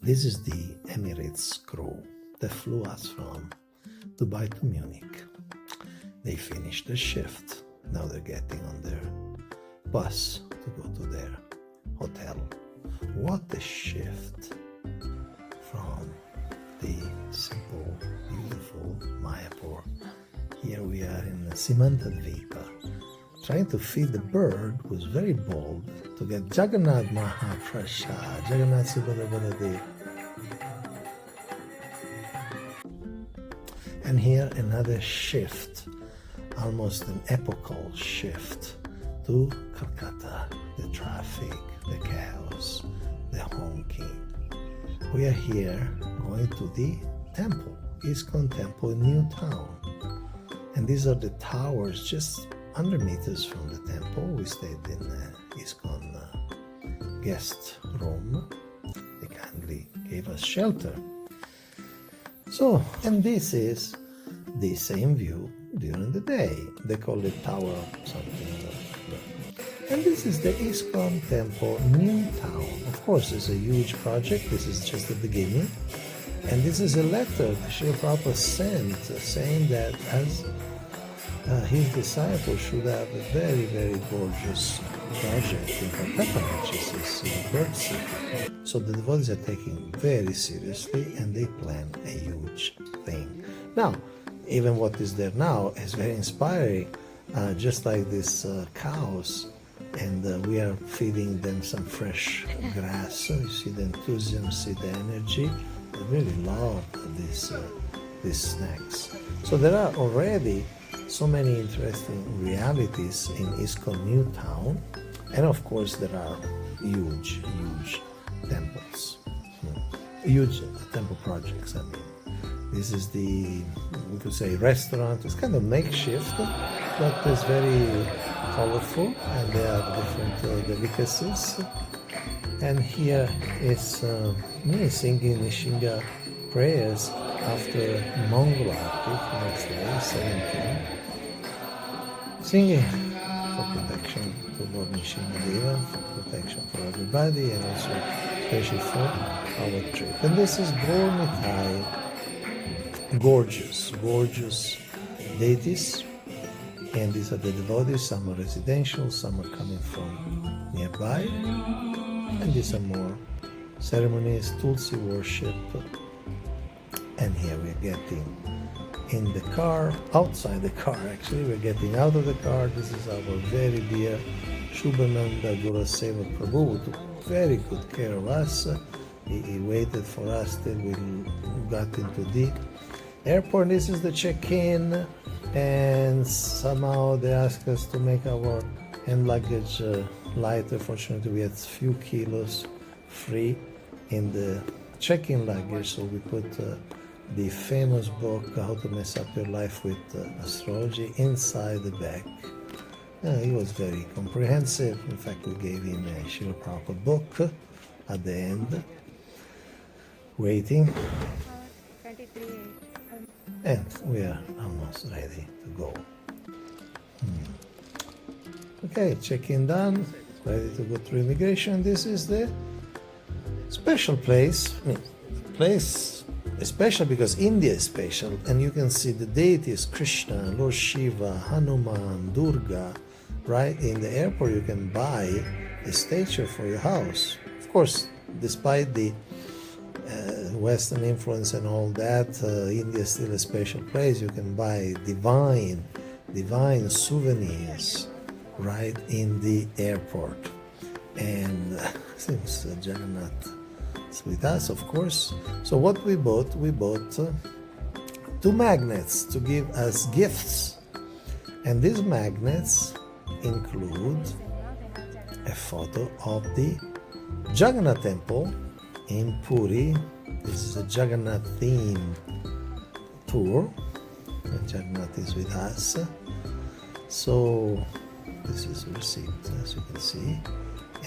This is the Emirates crew that flew us from Dubai to Munich. They finished the shift. Now they're getting on their bus to go to their hotel. What a shift from the simple, beautiful Mayapur. Here we are in Simantadvipa, trying to feed the bird who's very bold to get Jagannath Mahaprasad, Jagannath Subhadabhadadev. And here another shift, almost an epochal shift to Calcutta, the traffic, the chaos, the honking. We are here going to the temple, ISKCON temple in New Town. And these are the towers just 100 meters from the temple. We stayed in ISKCON guest room. They kindly gave us shelter. So, and this is the same view during the day. They call it Tower something. And this is the ISKCON temple, New Town. Of course, it's a huge project. This is just the beginning. And this is a letter that Srila Prabhupada sent saying that as his disciples should have a very, very gorgeous project in Calcutta, which is his birth city. So the devotees are taking very seriously and they plan a huge thing. Now, even what is there now is very inspiring, just like these cows, and we are feeding them some fresh grass. You see the enthusiasm, see the energy. They really love these snacks. So there are already so many interesting realities in ISKCON New Town, and of course there are huge temples, huge temple projects. I mean, this is we could say restaurant. It's kind of makeshift, but it's very colorful, and there are different delicacies. And here is me singing Nishinga prayers after Mongol Arctic next day, 17. Singing for protection to Lord Nishingadeva, for protection for everybody, and also especially for our trip. And this is Gaur Mithai, gorgeous deities. And these are the devotees. Some are residential, some are coming from nearby. And these are more ceremonies, Tulsi worship. And here we're getting in the car, outside the car actually, we're getting out of the car. This is our very dear Shubhananda Guraseva Prabhu, who took very good care of us. He waited for us till we got into the airport. This is the check-in, and somehow they asked us to make our hand luggage lighter. Fortunately, we had few kilos free in the check-in luggage, so we put the famous book, How to Mess Up Your Life with Astrology, inside the bag. He was very comprehensive. In fact, we gave him a Srila Prabhupada book at the end, waiting. And we are almost ready to go. Okay, check-in done, ready to go through immigration. This is the special place. Place is special because India is special, and you can see the deities Krishna, Lord Shiva, Hanuman, Durga. Right in the airport, you can buy a statue for your house. Of course, despite the Western influence and all that, India is still a special place. You can buy divine souvenirs right in the airport. And since Jagannath is with us, of course. So what we bought 2 magnets to give as gifts. And these magnets include a photo of the Jagannath temple in Puri. This is a Jagannath themed tour. And Jagannath is with us. So this is a receipt, as you can see.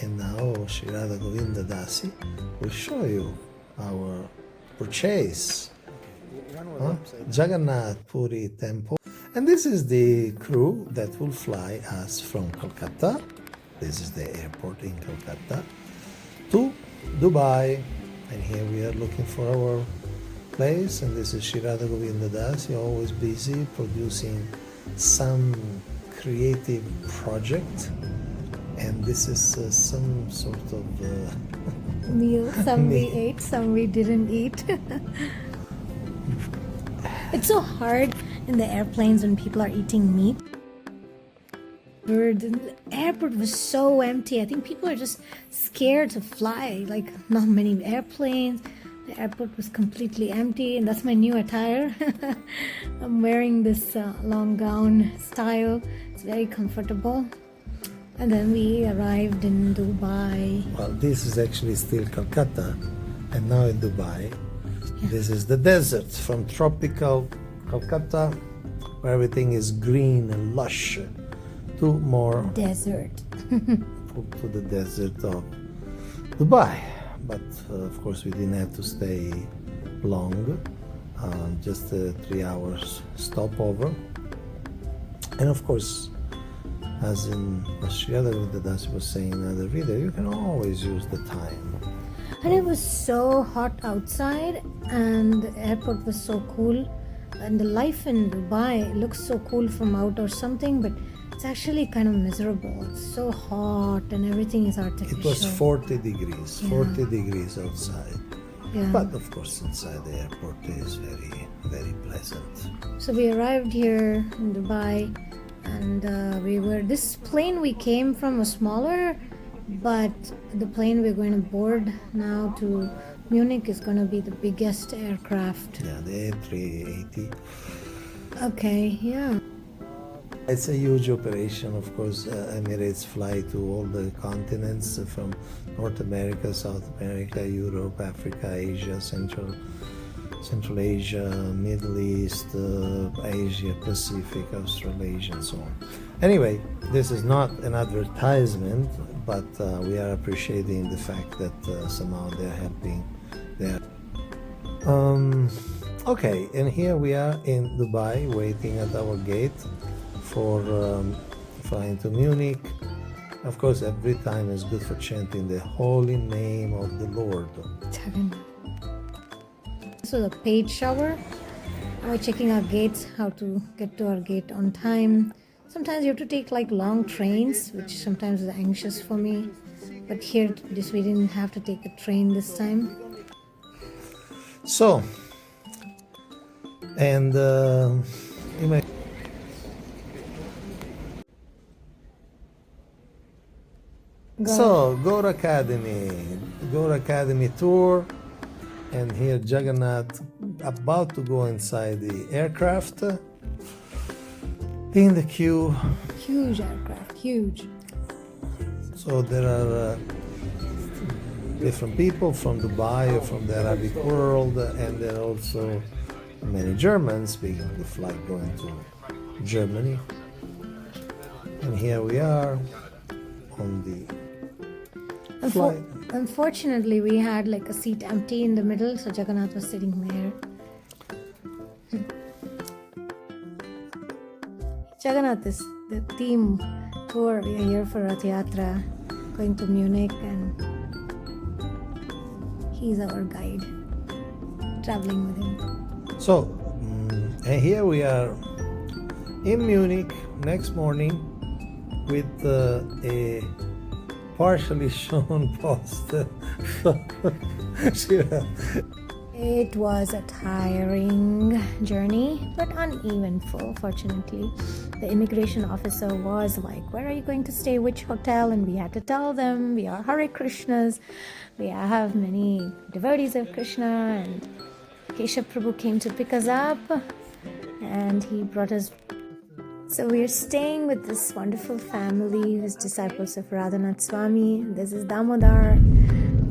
And now Sri Radha Govinda Dasi will show you our purchase. Jagannath Puri temple. And this is the crew that will fly us from Calcutta. This is the airport in Calcutta to Dubai. And here we are looking for our place, and this is Sri Radha Govinda Dasi, always busy producing some creative project. And this is some sort of meal. Some we meal. ate, some we didn't eat. It's so hard in the airplanes when people are eating meat. The airport was so empty. I think people are just scared to fly. Like, not many airplanes. The airport was completely empty, and that's my new attire. I'm wearing this long gown style. It's very comfortable. And then we arrived in Dubai. Well, this is actually still Calcutta, and now in Dubai. This is the desert from tropical Calcutta, where everything is green and lush, to more Desert. to the desert of Dubai. But of course, we didn't have to stay long, just a 3 hours stopover. And of course, as in Australia, the Dasi was saying in the other video, you can always use the time. And it was so hot outside, and the airport was so cool. And the life in Dubai looks so cool from out or something, but it's actually kind of miserable. It's so hot and everything is artificial. It was 40 degrees, 40 degrees outside. Yeah. But of course, inside the airport is very, very pleasant. So we arrived here in Dubai, and this plane we came from was smaller, but the plane we're going to board now to Munich is going to be the biggest aircraft. Yeah, the A380. Okay, yeah. It's a huge operation, of course. Emirates fly to all the continents from North America, South America, Europe, Africa, Asia, Central Asia, Middle East, Asia, Pacific, Australasia, and so on. Anyway, this is not an advertisement, but we are appreciating the fact that somehow they're helping there. Okay, and here we are in Dubai, waiting at our gate for flying to Munich. Of course, every time is good for chanting the holy name of the Lord. Jagannath. So the paid shower. We're checking our gates, how to get to our gate on time. Sometimes you have to take like long trains, which sometimes is anxious for me. But here, we didn't have to take a train this time. So, and you may. So, Gaur Academy tour, and here Jagannath about to go inside the aircraft, in the queue. Huge aircraft, huge. So there are different people from Dubai or from the Arabic world, and there are also many Germans speaking the flight going to Germany. And here we are on the flight. Unfortunately, we had like a seat empty in the middle, so Jagannath was sitting there. Jagannath is the theme tour. We are here for Rath Yatra, going to Munich, and he's our guide, traveling with him. So, and here we are in Munich next morning with a partially shown post. It was a tiring journey, but uneventful, fortunately. The immigration officer was like, where are you going to stay, which hotel? And we had to tell them we are Hare Krishnas. We have many devotees of Krishna, and Keshav Prabhu came to pick us up, and he brought us. So we're staying with this wonderful family who's disciples of Radhanath Swami. This is Damodar.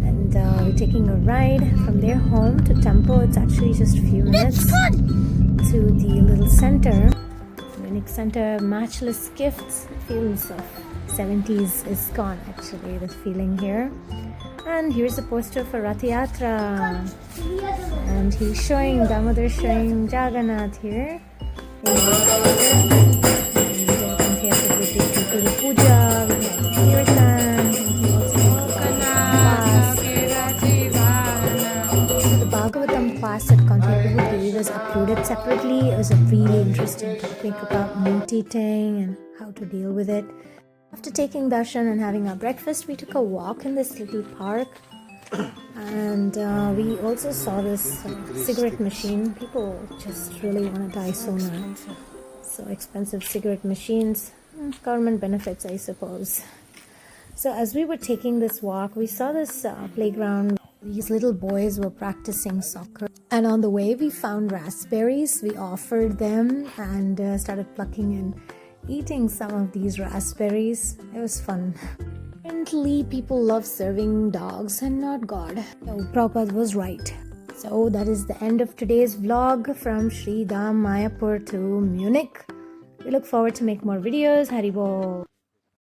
And we're taking a ride from their home to temple. It's actually just a few minutes to the little center, Munich center. Matchless gifts, feels of 70s is gone actually, the feeling here. And here's a poster for Rath Yatra, and he's showing, Damodar showing Jagannath here. And here to the puja, we have kirtan, and he also separately. It was a really interesting topic about meat eating and how to deal with it. After taking darshan and having our breakfast, we took a walk in this little park. And we also saw this cigarette machine. People just really want to die so now. So expensive cigarette machines. Government benefits, I suppose. So as we were taking this walk, we saw this playground. These little boys were practicing soccer. And on the way, we found raspberries. We offered them and started plucking and eating some of these raspberries. It was fun. Apparently, people love serving dogs and not God. So Prabhupada was right. So that is the end of today's vlog from Sri Dham Mayapur to Munich. We look forward to make more videos. Hari Bol.